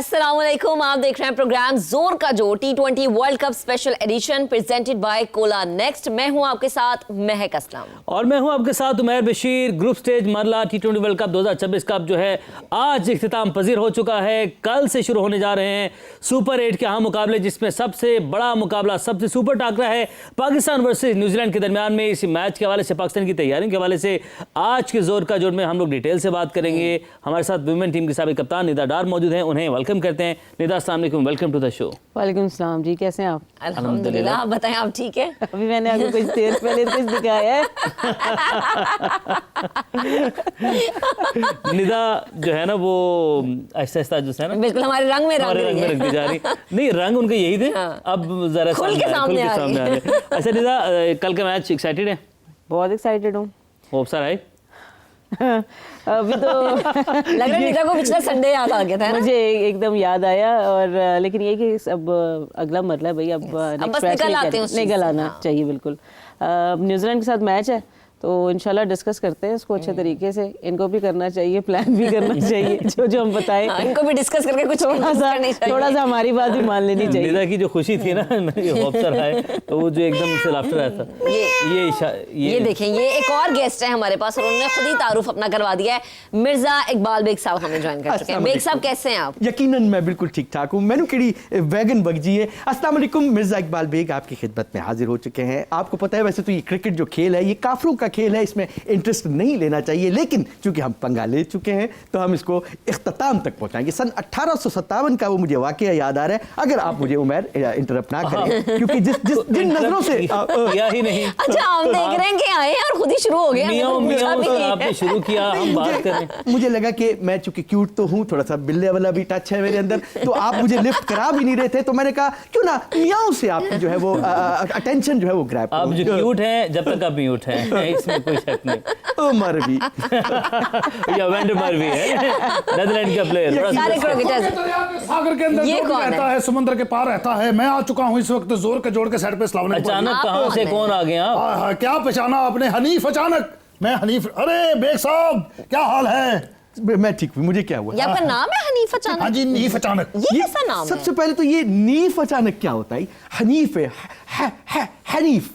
अस्सलामुअलैकुम, आप देख रहे हैं प्रोग्राम जोर का जोर T20 world cup special edition presented by Cola next. मैं हूं आपके साथ महक असलम और मैं हूं आपके साथ उमैर बशीर। ग्रुप स्टेज मरला T20 वर्ल्ड कप 2026 कप जो है आज इख्तिताम पजीर हो चुका है। कल से शुरू होने जा रहे हैं सुपर 8 के अहम मुकाबले, जिसमें सबसे बड़ा मुकाबला, सबसे सुपर टाकरा है पाकिस्तान वर्सेज न्यूजीलैंड के दरमियान में। इसी मैच के हवाले से, पाकिस्तान की तैयारियों के हवाले से आज के जोर का जोर में हम लोग डिटेल से बात करेंगे। हमारे साथ वुमेन टीम की साबिक कप्तान निदा डार मौजूद हैं, उन्हें वेलकम करते हैं। निदा, अस्सलाम वालेकुम, वेलकम टू द शो। वालेकुम सलाम जी, कैसे हैं आप? अल्हम्दुलिल्लाह। आप बताएं, आप ठीक है? अभी मैंने आपको कुछ देर पहले कुछ दिखाया है। निदा जो है ना वो आहिस्ता जो है ना बिल्कुल हमारे रंग में रख दी जा रही। नहीं, रंग उनके यही थे। हाँ। अब जरा खुल के सामने आ रहे हैं। अच्छा निदा, कल का मैच एक्साइटेड है? बहुत एक्साइटेड हूँ। होप सर है अभी तो लग रहा है निदा को पिछला संडे याद आ गया था ना? मुझे एकदम याद आया। और लेकिन ये कि अब अगला मरला है भाई, अब बस निकल आते हैं, निकल आना चाहिए बिल्कुल। न्यूजीलैंड के साथ मैच है तो इंशाल्लाह डिस्कस करते हैं इसको अच्छे तरीके से। इनको भी करना चाहिए, प्लान भी करना चाहिए जो हम बताएं। इनको भी डिस्कस करके कुछ थोड़ा सा हमारी बात भी मान लेनी चाहिए। निदा की जो खुशी थी ना होप सर है, तो वो जो एकदम से लाफ्टर आया था। ये देखें, ये एक और गेस्ट है हमारे पास और उन्होंने खुद ही तारुफ अपना करवा दिया है। मिर्जा इकबाल बेग साहब हमें ज्वाइन कर चुके हैं। बेग साहब कैसे हैं आप? यकीनन मैं बिल्कुल ठीक ठाक हूँ। मैंने केड़ी वैगन बगजी है। अस्सलाम वालेकुम, मिर्जा इकबाल बेग आपकी खिदमत में हाजिर हो चुके हैं। आपको पता है वैसे तो ये क्रिकेट जो खेल है ये काफरों का खेल है, इसमें इंटरेस्ट नहीं लेना चाहिए, लेकिन चूंकि हम पंगा ले चुके हैं तो हम इसको इख्तिताम तक पहुंचाएंगे। सन 1857 का वो मुझे वाकया याद आ रहा है, अगर आप मुझे उमैर इंटरप्ट ना करें, क्योंकि जिन नजरों से या ही नहीं। अच्छा, हम देख रहे हैं कि आए और खुद ही शुरू हो गए। आपने शुरू किया, हम बात करें। मुझे लगा कि मैं चूंकि क्यूट तो हूँ, थोड़ा सा बिल्ले वाला भी टच है मेरे अंदर, तो आप मुझे लिफ्ट करा भी नहीं रहे थे, तो मैंने कहा क्यों ना मियाओं से आप जो है वो अटेंशन जो है वो ग्रैब। आप जो क्यूट हैं जब तक आप म्यूट हैं, इसमें कोई शक नहीं। उमर भी या वेंडमर भी है, नेदरलैंड का प्लेयर। सारे क्रिकेटर्स सागर के अंदर ये जो भी कौन रहता है, समुद्र के पार रहता है। मैं आ चुका हूँ इस वक्त जोर के जोड़ के सेट पे। अस्सलाम वालेकुम। अचानक कहां से कौन आ गया? हाँ, क्या पहचाना आपने? हनीफ अचानक। मैं हनीफ। अरे बेग साहब, क्या हाल है? मैं ठीक हूँ। मुझे क्या हुआ? ये आपका नाम है हनीफ अचानक? हाँ जी, नीफ अचानक। ये कैसा नाम है? सबसे पहले तो ये नीफ अचानक क्या होता है? हनीफ है, हनीफ।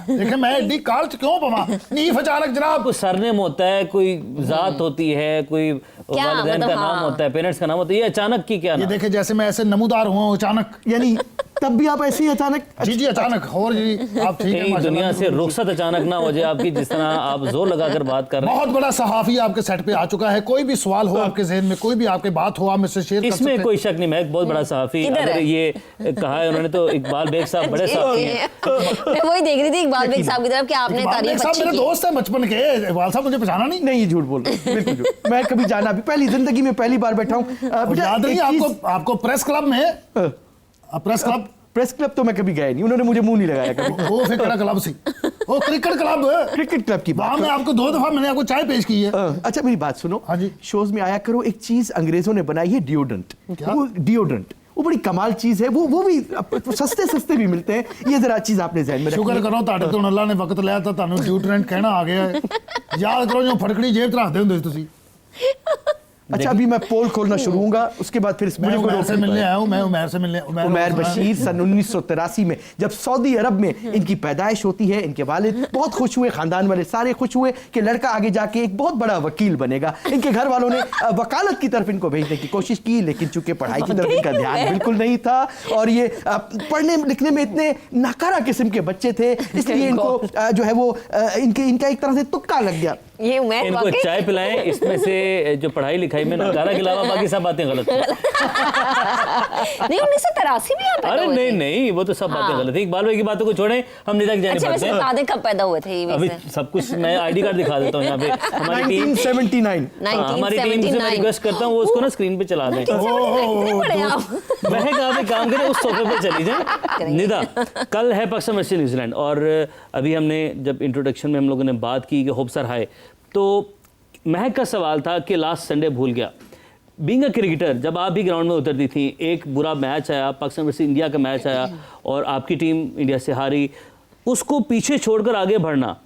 देखिए मैं एडी काल क्यों पमा नीफ अचानक जनाब। कोई सरनेम होता है, कोई जात होती है, कोई वालिदैन का नाम होता है, पेरेंट्स का नाम होता है। ये अचानक की क्या? ये देखे जैसे मैं ऐसे नमूदार हुआ अचानक, यानी तब भी आप ऐसे ही अचानक? जी जी अचानक। और जी आप ठीक है? दुनिया से रुखसत अचानक ना हो जाए आपकी, जिस तरह आप जोर लगाकर बात कर रहे हैं। बहुत बड़ा सहाफी आपके सेट पे आ चुका है। कोई भी सवाल हो आपके जहन में, कोई भी आपकी बात हो, आप मुझसे शेयर कर सकते हैं। इसमें कोई शक नहीं, मैं एक बहुत बड़ा सहाफी, अगर ये कहा है उन्होंने तो इकबाल बेग साहब बड़े सहाफी हैं। मैं वही देख रही थी इकबाल बेग साहब की तरफ कि आपने तारीफ अच्छी मेरे की। दोस्त है बचपन के। इकबाल साहब मुझे पहचाना नहीं? नहीं, झूठ बोल रहे हैं, बिल्कुल झूठ। मैं कभी जाना भी पहली जिंदगी में पहली बार बैठा हूँ। याद नहीं आपको प्रेस क्लब में? प्रेस क्लब तो मैं कभी गया नहीं, उन्होंने मुझे मुंह नहीं लगाया कभी। वो फिर कड़ा क्लब सी, वो क्रिकेट क्लब है। क्रिकेट क्लब की वहां में आपको 2 दफा मैंने आपको चाय पेश की है। अच्छा मेरी बात सुनो। हाँ जी। शोज में आया करो, एक चीज अंग्रेजों ने बनाई है, डिओड्रेंट। वो डिओड्रेंट, वो बड़ी कमाल चीज है। वो भी सस्ते भी मिलते हैं। ये जरा चीज आपने ध्यान में रखनी है। शुक्र करो ताड़े तो अल्लाह ने वक्त लिया था, तानू डिओड्रेंट कहना आ गया है। याद करो जो फटकड़ी जेब च रखते होंगे तुसी। अच्छा अभी मैं पोल खोलना शुरू होऊंगा, उसके बाद फिर मैं उमैर से मिलने आया हूँ। मैं उमैर से मिलने उमैर बशीर सन 1983 में जब सऊदी अरब में इनकी पैदाइश होती है, इनके वालिद बहुत खुश हुए, खानदान वाले सारे खुश हुए कि लड़का आगे जाके एक बहुत बड़ा वकील बनेगा। इनके घर वालों ने वकालत की तरफ इनको भेजने की कोशिश की, लेकिन चूंकि पढ़ाई की तरफ इनका ध्यान बिल्कुल नहीं था और ये पढ़ने लिखने में इतने नाकारा किस्म के बच्चे थे, इसलिए इनको जो है वो इनका एक तरह से तुक्का लग गया। ये उमैर इनको चाय पिलाएं, इसमें से जो पढ़ाई लिखाई में नकारा के अलावा बाकी सब बातें गलत हैं। नहीं, 1983 में आप पैदा हुए थे? नहीं, वो तो सब बातें गलत है। इकबाल भाई की बातों को छोड़ें, हम निदा की जाने अच्छा पड़ते हैं। बता दें कब पैदा हुए थे? अभी सब कुछ मैं आईडी कार्ड दिखा देता हूँ यहाँ पे। हमारी टीम 1979। हमारी टीम से मैं रिक्वेस्ट करता हूँ वो उसको ना स्क्रीन पे चला दें। महक आप एक काम करें, उस सोफे पे चली जाए। निदा, कल है पाकिस्तान वर्सेस न्यूजीलैंड और अभी हमने जब इंट्रोडक्शन में हम लोगों ने बात की कि होप सर हाय, तो महक का सवाल था कि लास्ट संडे भूल गया। बीइंग अ क्रिकेटर, जब आप भी ग्राउंड में उतरती थी, एक बुरा मैच आया, पाकिस्तान वर्सेस इंडिया का मैच आया और आपकी टीम इंडिया से हारी, उसको पीछे छोड़कर आगे बढ़ना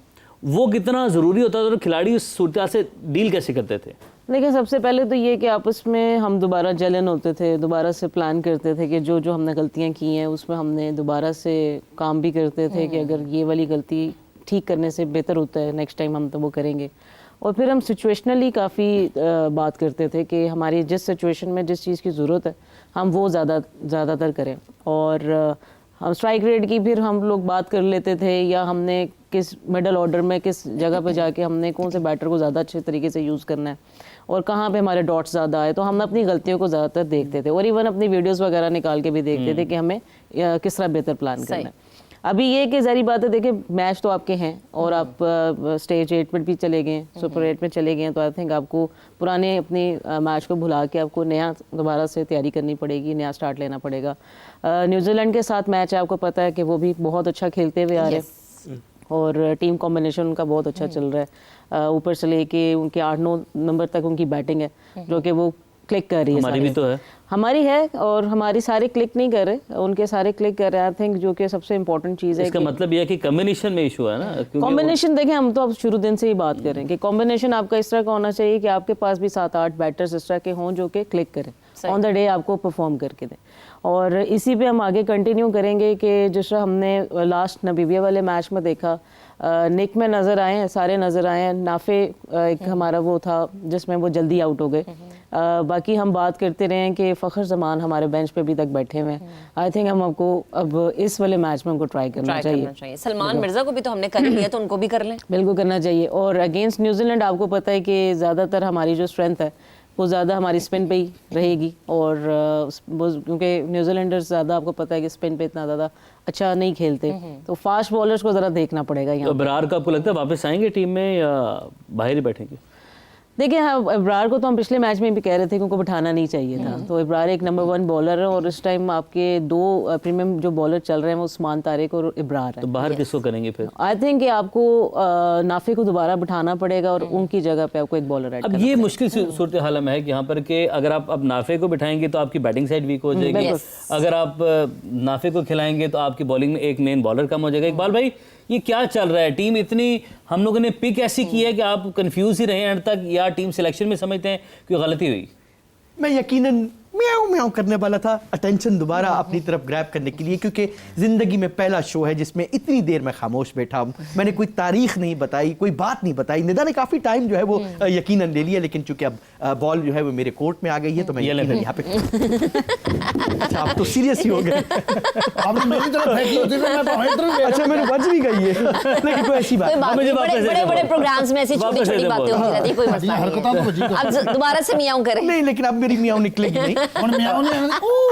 वो कितना ज़रूरी होता था और खिलाड़ी उस सूरत से डील कैसे करते थे? देखिए सबसे पहले तो ये कि आपस में हम दोबारा जलन होते थे, दोबारा से प्लान करते थे कि जो जो हमने गलतियां की हैं उसमें हमने दोबारा से काम भी करते थे कि अगर ये वाली गलती ठीक करने से बेहतर होता है नेक्स्ट टाइम हम तो वो करेंगे। और फिर हम सिचुएशनली काफ़ी बात करते थे कि हमारी जिस सिचुएशन में जिस चीज़ की ज़रूरत है हम वो ज़्यादातर करें। और हम स्ट्राइक रेट की फिर हम लोग बात कर लेते थे, या हमने किस मिडल ऑर्डर में किस जगह पे जाके हमने कौन से बैटर को ज़्यादा अच्छे तरीके से यूज़ करना है और कहाँ पे हमारे डॉट्स ज़्यादा आए, तो हम अपनी गलतियों को ज़्यादातर देखते थे और इवन अपनी वीडियोस वगैरह निकाल के भी देखते थे कि हमें किस तरह बेहतर प्लान करना है। अभी ये कि ज़ाहिर बात है, देखिए मैच तो आपके हैं और आप स्टेज 8 पर भी चले गए, सुपर 8 में चले गए, तो आई थिंक आपको पुराने अपने मैच को भुला के आपको नया दोबारा से तैयारी करनी पड़ेगी, नया स्टार्ट लेना पड़ेगा। न्यूजीलैंड के साथ मैच है, आपको पता है कि वो भी बहुत अच्छा खेलते हुए आ रहे हैं और टीम कॉम्बिनेशन उनका बहुत अच्छा चल रहा है। ऊपर से लेके उनके 8-9 नंबर तक उनकी बैटिंग है जो कि वो क्लिक कर रही है। हमारी भी तो है, हमारी है, और हमारी सारे क्लिक नहीं कर रहे, उनके सारे क्लिक कर रहे हैं। आई थिंक जो कि सबसे इंपॉर्टेंट चीज़ है। इसका मतलब यह है कि कॉम्बिनेशन में इशू है ना। कॉम्बिनेशन देखें, हम तो अब शुरू दिन से ही बात कर रहे हैं कि कॉम्बिनेशन आपका इस तरह का होना चाहिए कि आपके पास भी 7-8 बैटर्स इस तरह के हों जो कि क्लिक करें, ऑन द डे आपको परफॉर्म करके दें। और इसी पे हम आगे कंटिन्यू करेंगे कि जिस तरह हमने लास्ट नबीबिया वाले मैच में देखा, निक में नज़र आए हैं, सारे नज़र आए हैं। नाफे एक हमारा वो था जिसमें वो जल्दी आउट हो गए। बाकी हम बात करते रहे हैं कि फ़खर जमान हमारे बेंच पे अभी तक बैठे हुए हैं। आई थिंक हम आपको अब इस वाले मैच में उनको ट्राई करना चाहिए। सलमान मिर्जा को भी तो हमने कर लिया, तो उनको भी कर लें। बिल्कुल करना चाहिए। और अगेंस्ट न्यूजीलैंड आपको पता है कि ज़्यादातर हमारी जो स्ट्रेंथ है वो ज़्यादा हमारी स्पिन पे ही रहेगी, और क्योंकि न्यूजीलैंडर्स ज़्यादा आपको पता है कि स्पिन पे इतना ज़्यादा अच्छा नहीं खेलते, तो फास्ट बॉलर्स को ज़रा देखना पड़ेगा यहाँ। तो अबरार का आपको लगता है वापस आएंगे टीम में या बाहर ही बैठेंगे? देखिए हाँ, इब्रार को तो हम पिछले मैच में भी कह रहे थे कि उनको बिठाना नहीं चाहिए था। तो इब्रार एक नंबर 1 बॉलर है और इस टाइम आपके 2 प्रीमियम जो बॉलर चल रहे हैं वो उस्मान तारिक और इब्रार है। तो बाहर किसको करेंगे फिर? आई थिंक कि आपको नाफे को दोबारा बिठाना पड़ेगा और उनकी जगह पे आपको एक बॉलर ऐड अब ये मुश्किल सूरत हाल में है कि यहाँ पर कि अगर आप अब नाफे को बिठाएंगे तो आपकी बैटिंग साइड वीक हो जाएगी, अगर आप नाफे को खिलाएंगे तो आपकी बॉलिंग में एक मेन बॉलर कम हो जाएगा। इकबाल भाई, ये क्या चल रहा है? टीम इतनी हम लोगों ने पिक ऐसी की है कि आप कंफ्यूज ही रहे एंड तक, या टीम सिलेक्शन में समझते हैं कि गलती हुई? मैं यकीनन म्याऊं म्याऊं करने वाला था अटेंशन दोबारा अपनी तरफ ग्रैब करने के लिए, क्योंकि ज़िंदगी में पहला शो है जिसमें इतनी देर मैं खामोश बैठा हूँ। मैंने कोई तारीख नहीं बताई, कोई बात नहीं बताई। निदा ने काफ़ी टाइम जो है वो यकीनन ले लिया, लेकिन चूंकि अब बॉल जो है वो मेरे कोर्ट में आ गई है तो मैं यकीनन यहाँ पे अच्छा आप तो सीरियस ही हो गए। आपने मेरी तरफ फेंकी होती तो मैं पॉइंट तरफ अच्छा मेरे बच भी गई है, लेकिन कोई ऐसी बात बड़े प्रोग्राम्स में ऐसी छोटी छोटी बातें होती रहती है, कोई मसला नहीं है। अब दोबारा से मियाऊं करें नहीं, लेकिन अब मेरी मियाऊं निकलेगी नहीं। और मियाऊं नहीं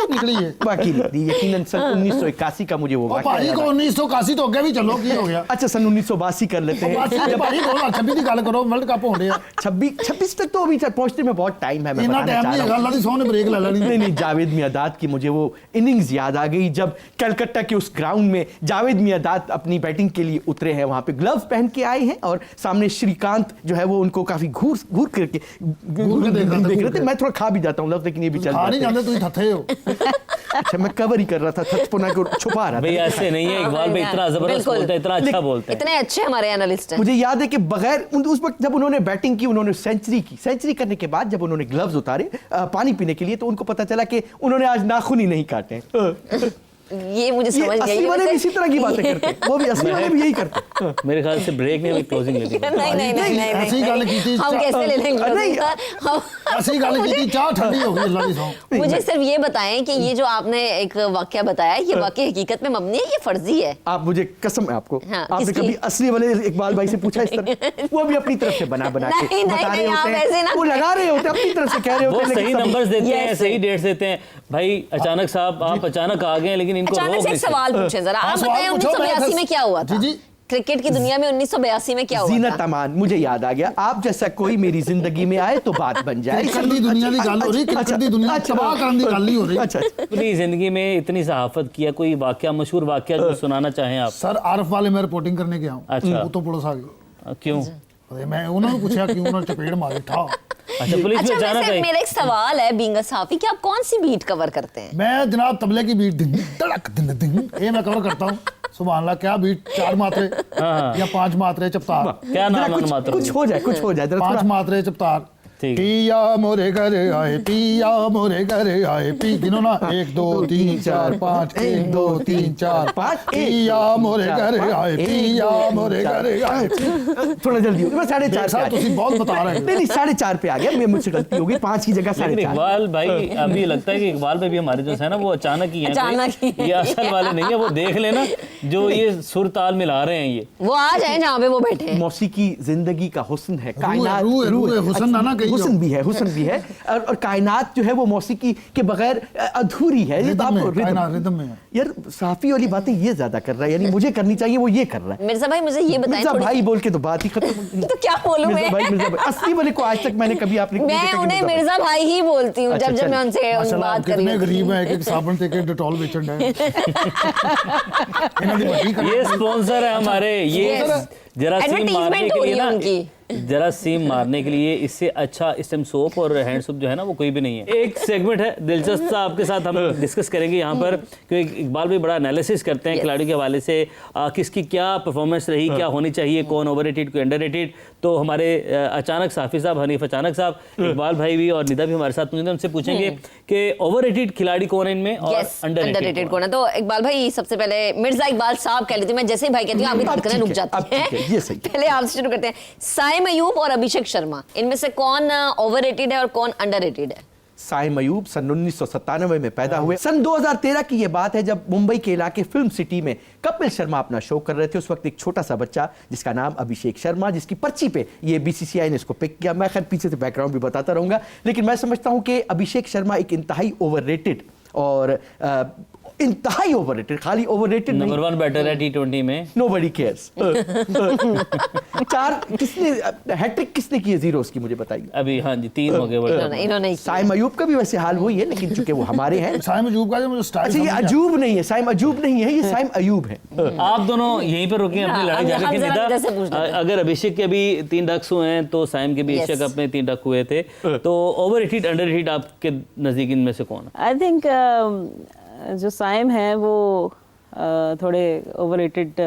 निकली है बाकी यकीनन सन 1981 का मुझे वो भाई को 1981 तो अगे भी चलो की हो गया। अच्छा सन 1982 कर लेते हैं। भाई बोलो 26 की गल करो, वर्ल्ड कप हो रहा है 26 तक तो अभी पहुंचने में बहुत टाइम है। मैं इतना टाइम नहीं है, अल्लाह दी सौ ने ब्रेक ले लेनी। नहीं, जावेद मियादाद की मुझे वो इनिंग्स याद आ गई जब कलकत्ता के उस ग्राउंड में जावेद मियादाद अपनी बैटिंग के लिए उतरे हैं। वहां पे ग्लव्स पहन के आए हैं और सामने श्रीकांत जो है वो उनको काफी घूर करके देख रहे थे। मैं थोड़ा खा भी जाता हूँ लेकिन ये भी चल खा नहीं जाते, तुम थथे हो। अच्छा मैं कवर ही कर रहा था, थचपना को छुपा रहा था। भाई ऐसे नहीं है इकबाल भाई, इतना जबरदस्त बोलते हैं, इतना अच्छा बोलते हैं, इतने अच्छे हमारे एनालिस्ट हैं। मुझे याद है कि बगैर उस वक्त जब उन्होंने बैटिंग की, उन्होंने सेंचुरी की। सेंचुरी करने के बाद जब उन्होंने ग्लव्स उतारे पानी पीने के लिए, तो उनको पता चला कि उन्होंने आज नाखून ही नहीं काटे। ये मुझे समझ गई। असली वाले भी इसी तरह की बातें करते हैं, वो भी असली वाले भी यही करते हैं। मेरे ख्याल से ब्रेक नहीं, क्लोजिंग लेती है। नहीं ऐसी गल की थी, हम कैसे ले लेंगे? ऐसी गल की थी, चाह ठंडी हो गई अल्लाह की सौ। मुझे सिर्फ ये बताएं कि ये जो आपने एक वाकया बताया, ये वाकया हकीकत में मबनी है, ये फर्जी है? आप मुझे कसम है आपको, हाँ, आपने कभी असली वाले इकबाल भाई से पूछा इस तरह? वो भी अपनी तरफ से बना के बता रहे होते हैं, वो लगा रहे होते हैं, अपनी तरफ से कह रहे होते हैं, वो सही नंबर्स देते हैं, सही डेट्स देते हैं। भाई अचानक साहब आप अचानक आ गए, लेकिन इनको रोक नहीं। सवाल पूछे जरा, आप बताएं 1982 में क्या हुआ था? क्रिकेट की दुनिया में 1982 में क्या हुआ? जीनत अमान, मुझे याद आ गया। आप जैसा कोई मेरी जिंदगी में आए तो बात बन जाए। क्रिकेट दी दुनिया की गल हो रही, क्रिकेट दी दुनिया तबाह करने की गल नहीं हो रही। अच्छा, अपनी जिंदगी में इतनी सहाफत किया, कोई वाकया, मशहूर वाकया जो सुनाना चाहें आप? सर आरफ वाले मैं रिपोर्टिंग करने गया हूं, अच्छा। वो तो पुलिस आ गई। क्यों? मैं उन्होंने पूछा क्यों, उन्होंने चपेट मारी था। अच्छा पुलिस में जाना वैसे मेरा एक सवाल है बीइंग अ सहाफी कि आप कौन सी बीट कवर करते हैं? मैं जनाब तबले की बीट दिन धड़क दिन दिन ये मैं कवर करता हूँ। सुभान अल्लाह, क्या बीट, 4 मात्रे या 5 मात्रे चपतार, क्या नाम है मात्रा? कुछ हो जाए 5 मात्रे चपतार, ठीक। पिया मोरे घर आए, पिया मोरे घर आए, पी गिनो ना 1 2 3 4 5 1 2 3 4 5 पिया मोरे घर आए, पिया मोरे घर आए। थोड़ा जल्दी हो गया, मैं 4.5 साहब तुसी बहुत बता रहे हैं। नहीं 4.5 पे आ गया, मैं मुझसे गलती हो गई, 5 की जगह लेकिन 4.5। इकबाल भाई अभी लगता है कि इकबाल भाई भी हमारे जो है ना वो अचानक ही हैं, अचानक ही ये असल वाले नहीं है। वो देख लेना जो ये सुर ताल मिला रहे हैं, ये वो आ जाए जहाँ पे वो बैठे हैं। मौसीकी जिंदगी का हुस्न है, कायनात रूह है, हुस्न ना कहिए। हुस्न भी है, हुस्न भी है, और कायनात जो है वो मौसीकी के बगैर अधूरी है। ये तो आप रिदम में है। यार साफी वाली बातें ये ज्यादा कर रहा है, यानी मुझे करनी चाहिए, वो ये कर रहा है। मिर्जा भाई मुझे ये बताएं मिर्जा थोड़ी भाई बोल के तो बात ही खत्म। तो क्या बोलूं मिर्जा भाई, मैं? मिर्जा भाई, असली वाले को आज तक मैंने कभी आपने मैं उन्हें मिर्जा भाई ही बोलती हूँ अच्छा, जब जब मैं चलिए। उनसे माशाल्लाह बात आप कर रही कितने होती गरीब हूँ। हैं, एक साबुन से एक डेटॉल बेचन है। ये स्पॉन्सर है हमारे, ये Yes. जरासीम मारने Advertisement के हो रही लिए है ना, उनकी। जरासीम मारने के लिए इससे अच्छा स्टेम सोप और हैंड सोप जो है ना वो कोई भी नहीं है। एक सेगमेंट है दिलचस्प सा आपके साथ हम डिस्कस करेंगे यहाँ पर, क्योंकि इकबाल भी बड़ा एनालिसिस करते हैं खिलाड़ियों के हवाले से, किसकी क्या परफॉर्मेंस रही, क्या होनी चाहिए, कौन ओवररेटेड कोई अंडररेटेड। तो हमारे अचानक साफी साहब, हनीफ अचानक साहब, इकबाल भाई भी और निदा भी हमारे साथ मौजूद हैं। उनसे पूछेंगे कि ओवररेटेड खिलाड़ी कौन है इनमें और Yes, अंडररेटेड underrated कौन है। तो इकबाल भाई सबसे पहले मिर्जा इकबाल साहब कह लेती हूँ मैं, जैसे ही भाई कहती हूँ आपकी अब धड़कनें ठीक रुक है, जाती अब ठीक है, ये सही हैं। पहले आपसे शुरू करते हैं, साइम अयूब और अभिषेक शर्मा, इनमें से कौन ओवररेटेड है और कौन अंडररेटेड है? साइम अयूब सन 1997 में पैदा हुए। सन 2013 की ये बात है जब मुंबई के इलाके फिल्म सिटी में कपिल शर्मा अपना शो कर रहे थे। उस वक्त एक छोटा सा बच्चा जिसका नाम अभिषेक शर्मा, जिसकी पर्ची पे ये बीसीसीआई ने इसको पिक किया। मैं खैर पीछे से बैकग्राउंड भी बताता रहूंगा, लेकिन मैं समझता हूं कि अभिषेक शर्मा एक इंतहाई ओवररेटेड और इंतहाई ओवररेटेड, खाली ओवररेटेड नंबर 1 बैटर है T20 में। Nobody cares. 4 किसने हैट्रिक किसने की है जीरोस की, मुझे बताइए। अभी हाँ जी 3 हो गए वर्ल्ड कप में। इन्होंने ही किया। साइम अयूब का भी वैसे हाल वही है, लेकिन चूंकि वो हमारे हैं। साइम अयूब का जो मुझे स्टाइल अच्छा, ये समझ नहीं अजूब नहीं है, साइम अजूब नहीं है, ये साइम अयूब है। आप दोनों यहीं पर रुके अपनी हाँ, लड़ाई जारी हम की। जरा इधर से पूछ निदा, लेते हैं। अगर अभिषेक के अभी 3 डक्स हुए हैं तो साइम के भी एशिया Yes. कप में 3 डक हुए थे, तो ओवररेटेड अंडररेटेड आपके नजदीक इनमें से कौन है? आई थिंक जो साइम है वो थोड़े ओवररेटेड,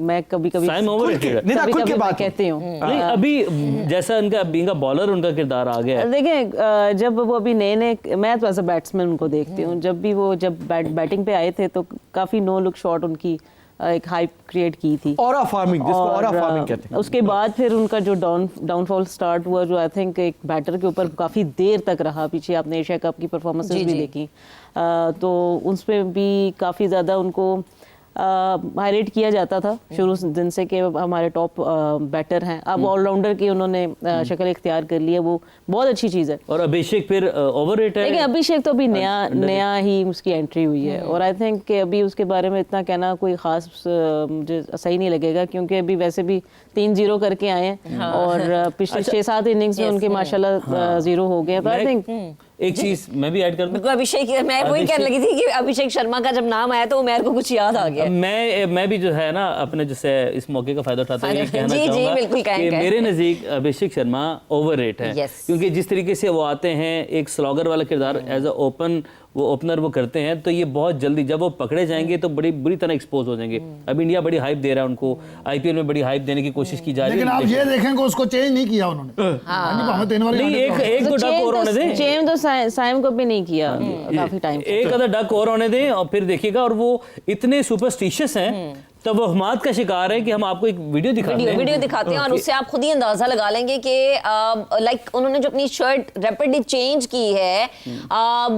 मैं कभी कभी साइम ओवररेटेड है। निदा खुल के बात कहती हूँ। नहीं अभी जैसा इनका बीइंग अ बॉलर उनका किरदार आ गया है। देखें जब वो अभी नए नए, मैं तो एज अ बैट्समैन उनको देखती हूँ, जब भी वो बैटिंग पे आए थे तो काफ़ी नो लुक शॉट उनकी एक हाइप क्रिएट की थी। ऑरा फार्मिंग, जिसको और, ऑरा फार्मिंग कहते हैं। उसके बाद फिर उनका जो डाउनफॉल स्टार्ट हुआ, जो आई थिंक एक बैटर के ऊपर काफ़ी देर तक रहा। पीछे आपने एशिया कप की परफॉर्मेंसेस जी, भी जी। देखी, तो उसमें भी काफ़ी ज़्यादा उनको हाईलाइट किया जाता था शुरू दिन से कि हमारे टॉप बैटर हैं। अब ऑलराउंडर की उन्होंने शक्ल इख्तियार कर ली है, वो बहुत अच्छी चीज़ है। और अभिषेक फिर ओवररेटेड लेकिन है। अभिषेक तो अभी नया ही उसकी एंट्री हुई है, और आई थिंक कि अभी उसके बारे में इतना कहना कोई खास मुझे सही नहीं लगेगा, क्योंकि अभी वैसे भी 3-0 करके आए हैं और पिछले 6-7 इनिंग्स में उनके माशाल्लाह 0 हो गए। तो आई थिंक एक चीज मैं भी ऐड कर दूं। बिल्कुल अभिषेक, मैं वही कहने लगी थी कि अभिषेक शर्मा का जब नाम आया तो मेरे को कुछ याद आ गया। मैं भी जो है ना अपने जैसे इस मौके का फायदा उठाता हूं, ये कहना जी, जी, चाहूंगा बिल्कुल कहें, कि कहें। मेरे नज़दीक अभिषेक शर्मा ओवररेट है। Yes. क्योंकि जिस तरीके से वो आते हैं, एक स्लॉगर वाला किरदार एज अ ओपनर वो करते हैं, तो ये बहुत जल्दी जब वो पकड़े जाएंगे तो बड़ी बुरी तरह एक्सपोज हो जाएंगे। अब इंडिया बड़ी हाइप दे रहा है उनको, आईपीएल में बड़ी हाइप देने की कोशिश की जा रही लेकिन है। आप ये देखेंगे उसको चेंज नहीं किया उन्होंने। भावें 3 वाली नहीं, एक तो डक और होने दें, चेम तो साइम को भी नहीं किया काफी टाइम। एक अदर डक और होने दें और फिर देखिएगा। और वो इतने सुपरस्टिशियस हैं, तब वो हमाद का शिकार है कि हम आपको एक वीडियो दिखाते हैं। वीडियो दिखाते हैं और उससे आप खुद ही अंदाजा लगा लेंगे कि लाइक उन्होंने जो अपनी शर्ट रैपिडली चेंज की है,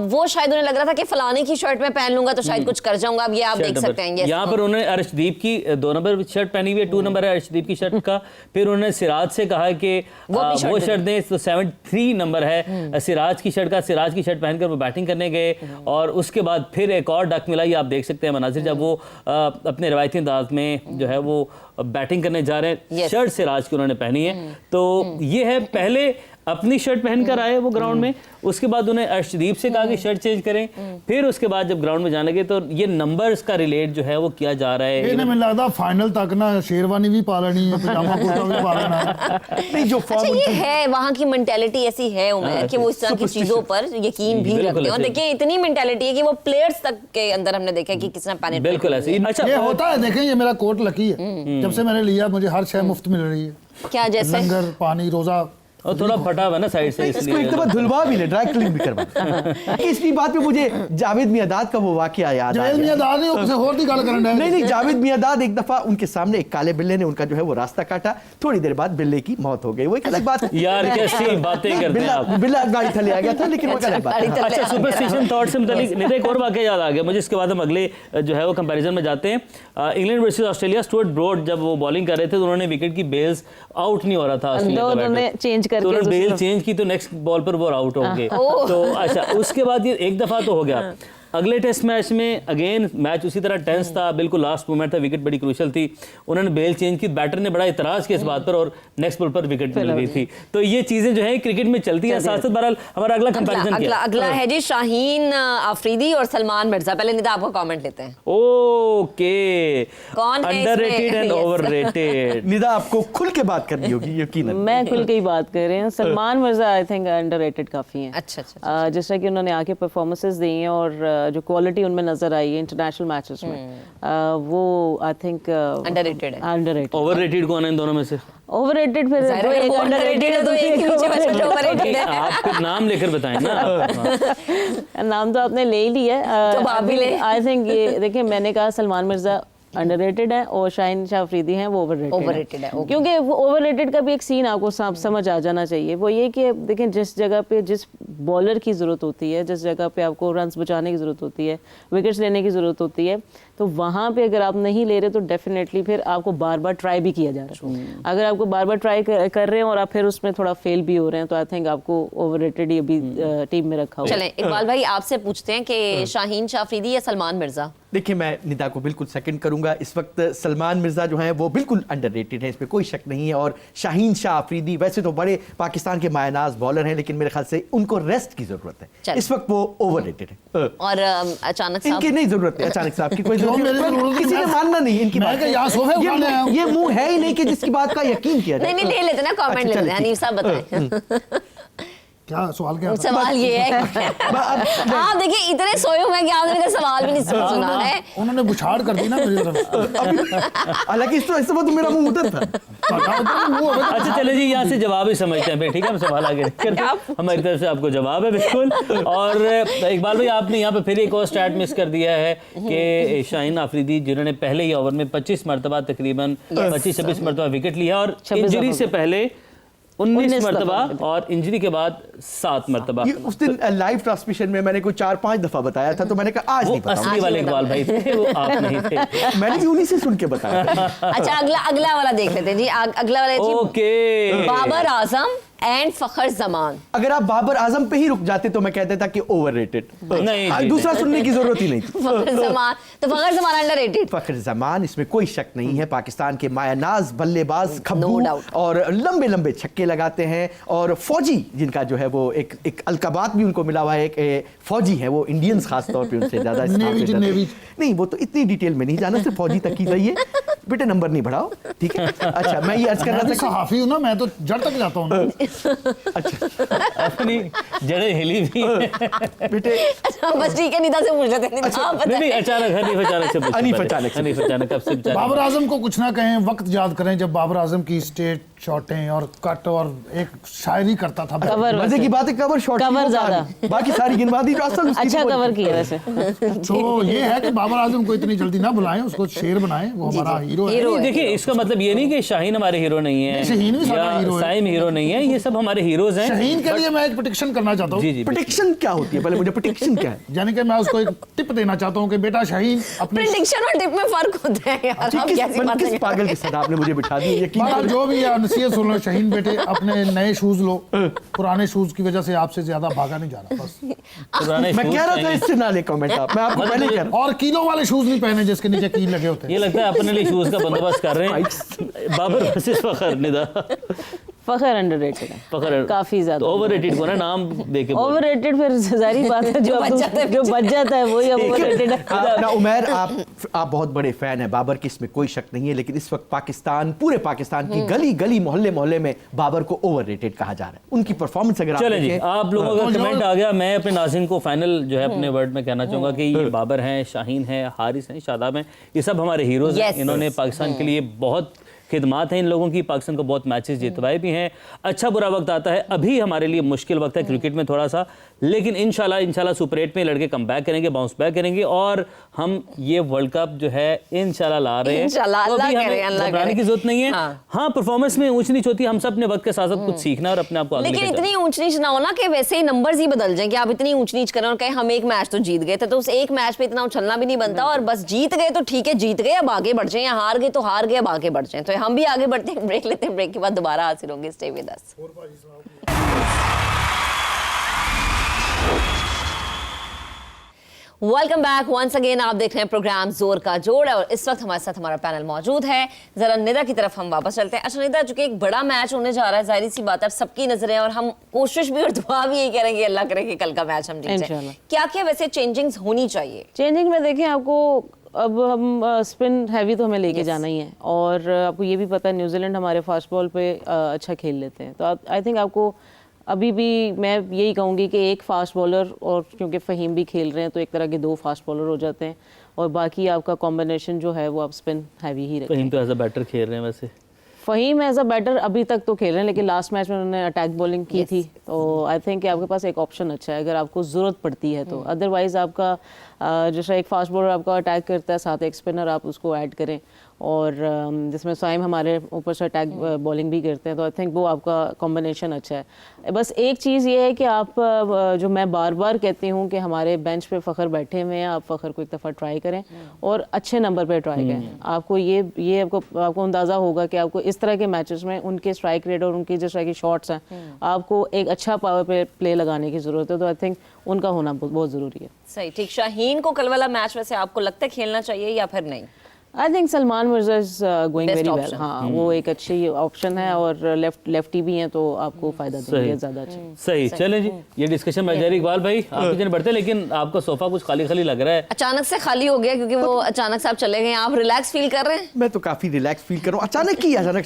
वो शायद उन्हें लग रहा था कि फलाने की शर्ट में पहन लूंगा तो शायद कुछ कर जाऊंगा। अब ये आप देख सकते हैं। Yes. यहाँ पर उन्होंने अर्शदीप की 2 नंबर शर्ट पहनी हुई है, 2 नंबर है अर्शदीप की शर्ट का। फिर उन्होंने सिराज से कहा कि वो शर्ट दें, तो 73 नंबर है सिराज की शर्ट का। सिराज की शर्ट पहनकर वो बैटिंग करने गए और उसके बाद फिर एक और डक मिला। ये आप देख सकते हैं मनाजिर, जब वो अपने रवायती अंदाज में जो है वो बैटिंग करने जा रहे हैं। Yes. शर्ट सिराज की उन्होंने पहनी है। तो ये है, पहले अपनी शर्ट पहनकर आए वो ग्राउंड में, उसके बाद उन्हें अर्शदीप से कहा कि शर्ट चेंज करें। फिर उसके बाद जब ग्राउंड में जाने लगे तो ये नंबर्स का रिलेट जो है वो किया जा रहा है। इन्हें मुझे लगता फाइनल तक ना शेरवानी भी पा लेनी है, पजामा कुर्ता भी पा लेना है। नहीं, जो अच्छा, फॉर्म ये है वहाँ की मेंटेलिटी ऐसी है उमेर कि वो इस तरह की चीजों पर यकीन भी बिल्कुल रखते हैं। और ऐसे। देखिए इतनी मेंटेलिटी है कि वो प्लेयर्स तक के अंदर हमने देखा कि किसने पैनिक बिल्कुल ऐसे। अच्छा, ये होता है, देखें ये मेरा कोट लकी है। जब से मैंने लिया मुझे हर शय मुफ्त मिल रही है। क्या जैसे लंगर, पानी, रोजा, और थोड़ा फटा हुआ ना साइड से, इसको इसलिए एक दफा धुलवा भी ले, ड्राई क्लीन भी करवा। इसकी बात पे मुझे जावेद मियांदाद का वो वाकया याद आ जावेद गया। मियांदाद ने किसी और दी गल करन डे। नहीं जावेद मियांदाद, एक दफा उनके सामने एक काले बिल्ले ने उनका जो है वो रास्ता काटा, थोड़ी देर बाद बिल्ले की मौत हो गई। वो एक अलग बात है यार कैसी बातें करते हैं आप। बिल्ला गाड़ी थले आ गया था, लेकिन वो एक अलग बात है। अच्छा, सुपरस्टिशन थॉट से मुतालिक नहीं, एक और वाकया याद आ गया मुझे, इसके बाद हम अगले जो है वो कंपैरिजन में जाते हैं। England versus Australia, Stuart Broad जब वो बॉलिंग कर रहे थे तो उन्होंने विकेट की बेल्स आउट नहीं हो रहा था ऑस्ट्रेलिया का उन्होंने बैटर। चेंज करके तो उन्होंने बेल दूसरा- चेंज की तो नेक्स्ट बॉल पर वो आउट हो गए। तो अच्छा, उसके बाद ये एक दफा तो हो गया। अगले टेस्ट मैच में अगेन मैच उसी तरह टेंस था, बिल्कुल लास्ट मोमेंट था, विकेट बड़ी क्रूशियल थी, उन्होंने बेल चेंज की, बैटर ने बड़ा इतराज किया इस बात पर और नेक्स्ट बॉल पर विकेट मिल गई थी। तो ये चीजें जो है क्रिकेट में चलती हैं। साथ साथ बहरहाल हमारा अगला कंपैरिजन क्या अगला है जी शाहीन अफरीदी और सलमान मिर्जा। पहले निदा आपका कमेंट लेते हैं। ओके, कौन है इसमें? Underrated and Yes. Overrated. Nida आपको खुल के बात करनी होगी, यकीनन। मैं खुल के ही बात कर रही हूँ। Salman Mirza I think underrated काफी हैं। अच्छा। जिस तरह की उन्होंने आके परफॉर्मेंसेस दी हैं और जो क्वालिटी उनमें नजर आई है इंटरनेशनल मैचेस में, वो आई थिंक अंडररेटेड है। अंडररेटेड। ओवररेटेड कौन है इन दोनों में से? ओवररेटेड फिर ज़ाहिर जो है, एक वो अंडररेटेड है तो एक ही पीछे बचा जो overrated है। आप कुछ नाम लेकर बताएं ना। नाम तो आपने ले ही लिया तो आप भी ले। आई थिंक ये देखिए, मैंने कहा सलमान मिर्जा अंडररेटेड है और शाहीन शाह अफरीदी हैं वो ओवररेटेड है। okay. क्योंकि वो ओवररेटेड का भी एक सीन आपको समझ आ जाना चाहिए। वो ये कि देखें, जिस जगह पे जिस बॉलर की ज़रूरत होती है, जिस जगह पे आपको रन्स बचाने की ज़रूरत होती है, विकेट्स लेने की ज़रूरत होती है, तो वहाँ पे अगर आप नहीं ले रहे तो डेफिनेटली फिर आपको बार बार ट्राई भी किया जा रहा है। अगर आपको बार बार ट्राई कर रहे हैं और आप फिर उसमें थोड़ा फेल भी हो रहे हैं तो आई थिंक आपको ओवररेटेड ही अभी टीम में रखा हुआ है। चलें इकबाल भाई आपसे पूछते हैं कि शाहीन शाह अफरीदी या सलमान मिर्जा? देखिए, मैं निदा को बिल्कुल सेकंड करूंगा। इस वक्त सलमान मिर्जा जो हैं वो बिल्कुल अंडररेटेड हैं, इसमें कोई शक नहीं है। और शाहीन शाह अफरीदी वैसे तो बड़े पाकिस्तान के मायनाज बॉलर हैं, लेकिन मेरे ख्याल से उनको रेस्ट की जरूरत है। चल। इस वक्त वो ओवररेटेड है। और अचानक साहब इनकी नहीं जरूरत है, अचानक से आपकी कोई क्यों मेरी जरूरत जरूरत नहीं। किसी ने है? मानना नहीं इनकी मैं बात। क्या यहाँ सोफे उठाने आया हूँ? ये मुंह है ही नहीं कि जिसकी बात का यकीन किया जाए। नहीं ले लेते ना कमेंट अच्छा, ले लेते चलिए, हैं। हनीफ साहब बताएं। क्या सवाल क्या था? सवाल ये है आप देखिए इतने सोए हुए हैं कि आपने मेरा सवाल भी नहीं सुना है। उन्होंने बुछाड़ कर दी ना मेरी तरफ। हालांकि इस तरह तो मेरा मुंह उधर था। अच्छा चले जी, यहाँ से जवाब ही समझते हैं फिर, ठीक है? हम सवाल आगे करते हैं। हमारी तरफ से आपको जवाब है बिल्कुल। और इकबाल भाई, आपने यहाँ पे फिर एक और स्टैट मिस कर दिया है कि शाहीन अफरीदी जिन्होंने पहले ही ओवर में 25 मरतबा तकरीबन 25-26 मरतबा विकेट लिया और 26 इंजरी से पहले 19 मरतबा दफा और इंजरी के बाद 7 मरतबा। ये उस दिन लाइव ट्रांसमिशन में मैंने कोई 4-5 दफा बताया था, तो मैंने कहा आज वो नहीं पता। असली वाले इकबाल भाई थे, वो आप नहीं थे। मैंने भी उन्हीं से सुन के बताया। अच्छा अगला वाला देख लेते हैं जी। अगला वाला जी, ओके, बाबर आजम एंड फखर जमान। अगर आप बाबर आजम पे ही रुक जाते तो मैं कह देता कि ओवररेटेड। नहीं जी, दूसरा सुनने की जरूरत ही नहीं थी। फखर जमान, तो फखर जमान अंडररेटेड। फखर जमान, इसमें कोई शक नहीं है। पाकिस्तान के मायानाज बल्लेबाज खब्बू No doubt. और लंबे लंबे छक्के लगाते हैं। और फौजी जिनका जो है वो एक अलकबात भी उनको मिला हुआ है, एक फौजी है वो, इंडियंस खास तौर पे उनसे ज्यादा इस काम पे जाते हैं। नेवी। नहीं, वो तो इतनी डिटेल में नहीं जाना, सिर्फ फौजी तक ही जाइए बेटे, नंबर नहीं बढ़ाओ, ठीक है? अच्छा, मैं ये अर्ज कर मैं रहा भी था कि सहाफी हूँ ना, मैं तो जड़ तक जाता हूँ। अपनी जड़ें हिली भी हैं। बेटे अच्छा बस ठीक है, निदा से पूछ लेते हैं। निदा, आप नहीं नहीं, बताएं। अचानक हनीफ अचानक से पूछो हनीफ पहले। अचानक से। हनीफ अचानक कब से बेचारे- बाबर आजम को कुछ ना कहें, वक्त याद करें जब बाबर आजम की स्टेट शॉटें और कट और एक शायरी करता था। कवर मजे की बात है, कवर शॉट कवर ज्यादा। बाकी सारी गिनवा दी जो असल उसकी अच्छा तो कवर किया वैसे। तो ये है कि बाबर आजम को इतनी जल्दी ना बुलाएं, उसको शेर बनाएं, वो हमारा हीरो है। हीरो नहीं, देखिए इसका मतलब ये नहीं कि शाहीन हमारे हीरो नहीं है, शाहीन भी सारा या हीरो है। साइम हीरो नहीं है, ये सब हमारे हीरोज हैं। शहीन के लिए मैं एक प्रोटेक्शन करना चाहता जी हूँ। जी प्रेडिक्शन क्या होती है? पहले मुझे प्रेडिक्शन क्या है? यानी कि मैं उसको एक टिप देना चाहता हूँ कि बेटा शाहीन अपने प्रेडिक्शन और टिप में फर्क होता है यार। आप कैसी बात किस कर पागल के साथ आपने मुझे बिठा दी? यकीन बाबा करो। जो भी है नसीहत सुन लो, शहीन बेटे अपने नए शूज लो, पुराने शूज की वजह से आपसे ज्यादा भागा नहीं जा रहा बस। पुराने मैं शूज कह रहा था चाहिए। इससे ना ले कमेंट आप, मैं आपको पहले ही कह रहा और कीलो वाले शूज नहीं पहने जिसके नीचे कील लगे होते ये हैं। लगता है अपने लिए शूज का बंदोबस्त कर रहे हैं। बाबर वर्सेस फखर, निदा फखर अंडररेटेड है फखर काफी ज्यादा। ओवररेटेड को ना नाम देके बोल। ओवररेटेड फिर जाहिर बात है, जो बच जाता है वही अब ओवररेटेड है। ना उमैर, आप बहुत बड़े फैन हैं बाबर की, इसमें कोई शक नहीं है, लेकिन इस वक्त पाकिस्तान, पूरे पाकिस्तान की गली गली मोहल्ले मोहल्ले में बाबर को ओवररेटेड कहा जा रहा है। उनकी परफॉर्मेंस अगर आप चले जी, देखें, आप लोगों का तो कमेंट आ गया। मैं अपने नाज़रीन को फाइनल जो है अपने वर्ड में कहना चाहूंगा कि ये बाबर हैं, शाहीन है, हारिस हैं, शादाब हैं, ये सब हमारे हीरोज हैं। Yes. इन्होंने पाकिस्तान के लिए बहुत खिदमात हैं इन लोगों की, पाकिस्तान को बहुत मैचेस जितवाए भी हैं। अच्छा बुरा वक्त आता है, अभी हमारे लिए मुश्किल वक्त है क्रिकेट में थोड़ा सा, लेकिन इंशाल्लाह सुपर 8 में लड़के कम बैक करेंगे, बाउंस बैक करेंगे और हम ये वर्ल्ड कप जो है इंशाल्लाह ला रहे हैं। इंशाल्लाह, तो अभी अल्लाह हमें करे, अल्लाह घबराने करे। की जरूरत नहीं है। हाँ। हाँ, परफॉर्मेंस में ऊंच नीच होती है, हम सब अपने वक्त के साथ साथ कुछ सीखना और अपने आप को आगे लेकिन लेकर इतनी ऊंच नीच ना हो ना कि वैसे ही नंबर्स ही बदल जाएं कि आप इतनी ऊंच नीच करें और कहें हम एक मैच तो जीत गए थे, तो उस एक मैच पे इतना उछलना भी नहीं बनता और बस जीत गए तो ठीक है, जीत गए अब आगे बढ़ जाएं, या हार गए तो हार गए अब आगे बढ़ जाएं। तो हम भी आगे बढ़ते हैं, ब्रेक लेते हैं, ब्रेक के बाद दोबारा हाजिर होंगे। Stay with us. Welcome back once again. आप देख रहे हैं प्रोग्राम जोर का जोड़ और इस वक्त हमारे साथ हमारा पैनल मौजूद है। जरा निदा की तरफ हम वापस चलते हैं। अच्छा निदा, चूंकि एक बड़ा मैच होने जा रहा है, जाहिर सी बात है सबकी नजरें और हम कोशिश भी और दुआ भी यही करेंगे अल्लाह करे कि कल का मैच हम जीत जाएं। इंशाल्लाह। क्या क्या वैसे चेंजिंग्स होनी चाहिए? चेंजिंग में देखें, आपको अब हम स्पिन हैवी तो हमें लेके जाना ही है और आपको ये भी पता है न्यूजीलैंड हमारे फास्ट बॉल पे अच्छा खेल लेते हैं, तो आई थिंक आपको अभी भी मैं यही कहूँगी कि एक फास्ट बॉलर, और क्योंकि फ़हीम भी खेल रहे हैं तो एक तरह के 2 फास्ट बॉलर हो जाते हैं और बाकी आपका कॉम्बिनेशन जो है वो आप स्पिन हैवी ही रखें। फहीम तो एज अ बैटर खेल रहे हैं वैसे। फ़हीम एज अ बैटर अभी तक तो खेल रहे हैं, लेकिन लास्ट मैच में उन्होंने अटैक बॉलिंग की थी, तो आई थिंक कि आपके पास एक ऑप्शन अच्छा है अगर आपको ज़रूरत पड़ती है तो। अदरवाइज़ आपका जैसा एक फास्ट बॉलर आपका अटैक करता है, साथ एक स्पिनर आप उसको ऐड करें और जिसमें साइम हमारे ऊपर से अटैक बॉलिंग भी करते हैं, तो आई थिंक वो आपका कॉम्बिनेशन अच्छा है। बस एक चीज़ ये है कि आप जो मैं बार बार कहती हूँ कि हमारे बेंच पे फ़खर बैठे हुए हैं, आप फ़खर को एक दफ़ा ट्राई करें और अच्छे नंबर पे ट्राई करें। आपको ये आपको अंदाज़ा होगा कि आपको इस तरह के मैचेस में उनके स्ट्राइक रेट और उनकी जिस तरह की शॉट्स हैं, आपको एक अच्छा पावर प्ले लगाने की ज़रूरत है, तो आई थिंक उनका होना बहुत ज़रूरी है। सही, ठीक। शाहीन को कल वाला मैच वैसे आपको लगता है खेलना चाहिए या फिर नहीं? I think Salman Mirza is going Best very well. option. हाँ, वो एक अच्छी ऑप्शन है और लेफ्टी भी हैं, तो आपको फायदा देंगे ज़्यादा अच्छा। सही, चलें जी, ये डिस्कशन में जारी। इकबाल भाई आप कितने बढ़ते, लेकिन आपका सोफा कुछ खाली खाली लग रहा है। अचानक से खाली हो गया क्योंकि वो अचानक से आप चले गए। आप रिलैक्स फील कर रहे हैं? मैं तो काफी रिलैक्स फील कर रहा हूँ।